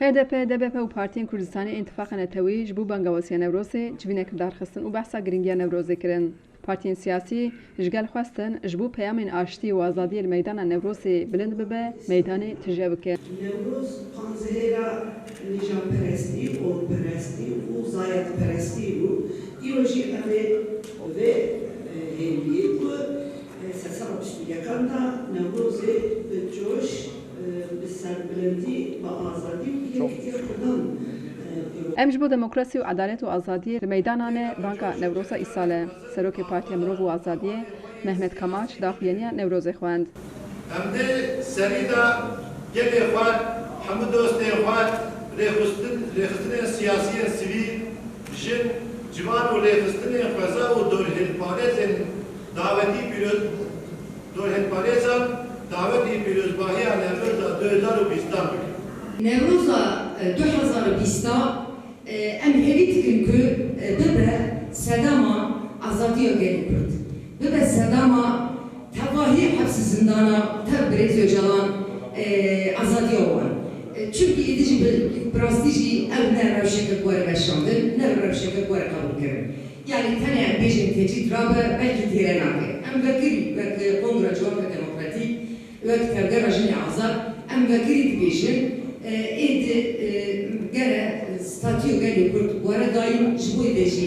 HDP DBP و پارتین کوردستانی انتفاق نتوی جبو بانگوازی نوروزی جوینه کردار خستن و بحثا گرینگی نوروزی کرن. پارتین سیاسی جگل خواستن جبو پیامین آشتی و آزادی میدان نوروزی بلند ببه میدان تجربه کرد. نوروز پانزهرا نجام پرستی و پرستی و زایت پرستی و ایروژی اوه و هنگی و سسال بشتیگان دا نوروزی به جوش به سربلندی و آزادی و یکیتی کردن. ام جبو دموکراسی و عدالت و آزادی میدانان بانکا نوروز ایساله سروک پارتی مرو و آزادی محمد کماچ داخلینی نوروز خواند. امده سریدا گله خواد همه دوسته خواد ریخستن سیاسی سیویل جن جوان و ریخستن خزا و دورهن پارزن دعوتی پیروزباهی نوروز 2020 بکن. نوروز 2020 ام هلیت کن که ببره سداما آزادی و گلی کرد. ببره سداما تواهی حبس زندانا تبریز و جلان آزادی وان. çünkü edici prastici ev ne revşeke kuare başlandı, ne revşeke kuare kabul kere. Yani tane bejin tecid rabe belki tirenake. Em vekil ve kongre cevap demokratik ve terger rejini azar. Em vekil bejin edi gene statü gene kurt kuare daim jbu edici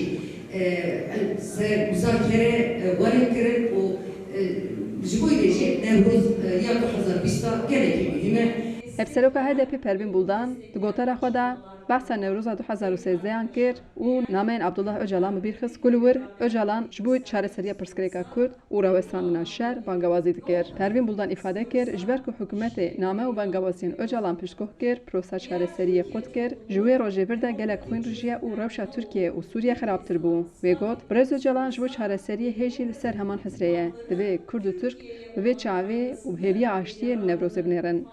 se müzakere kuare kere o jbu edici Nevruz ya 2020 gene ki mühime. افسروک HDP پروین بولدان دگوتر خدا بحث نوروز 2013 ان کرد و نامین عبدالله اوجالان بیرخص کلور اوجالان جبوی چاره سریع پرسکریکا کرد و روستان شهر بانگوازی کرد. پروین بولدان ifade کرد جبر که حکومت نامه و بانگوازین اوجالان پیشگاه کرد پروسه چاره سریع خود کرد جوی روزیورده گلک خوین رژیا و روشا ترکیه و سوریه خرابتر بو. و گفت برز اوجالان جبوی چاره سریع هیچی لسر همان حسریه دوی کرد و ترک دوی چاوی و بهوی آشتی نوروز بنرن.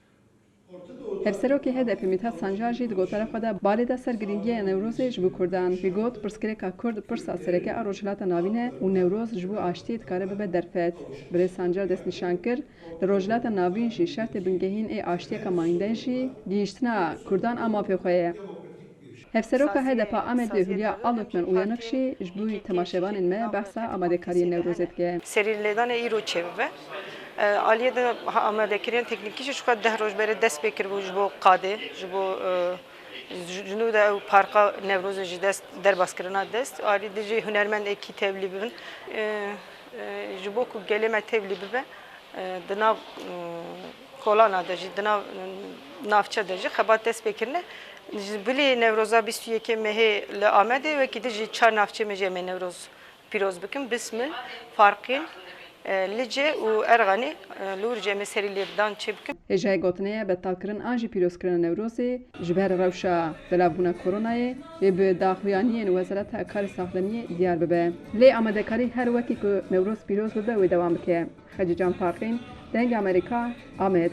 افسروک HDP میتا سنجاجی دگوتر خدا بالید سرگرینگی نوروز جبو کردان بیگوت پرسکریکا کرد پرسا سرکه روجلات ناوینه و نوروز جبو آشتی کاره به درفت بر سنجار دست نشان کرد روجلات ناوین جی شرط بنگهین ای آشتی کمایندن جی دیشتنا کردان اما پیخویه افسروک HDP آمد هولیا آلوتمن اویانکشی جبوی تماشاوان ما بحثا آماده کاری نوروزت که سریلیدان ایرو چهوه عالیه ده آماده کردن تکنیکیش شو خد ده روز بره دست بکر و جبو قاده جبو جنود او پارکا نوروز جی دست در باز کردن دست عالیه ده جی هنرمند اکی تبلی ببین جبو کو گلمه تبلی ببین دناو کولانا ده جی دناو نافچه ده جی خبات دست بکرنه بلی نوروزا 21 مه لآمده و کی ده جی چهار نافچه مجه من نوروز پیروز بکن بسم فارقین لجه و ارغانی لورجه مسریلیردان چبکم. اجای گوتنه به تالکرن آنجی پیروز کردن نوروزی جبر روشا دلابونا کرونای و به داخلیانی وزارت کار ساختمی دیار ببه. لی آماده کاری هر وقتی که نوروز پیروز ببه و دوام بکه. خدیجان فارقین دنگ امریکا آمد.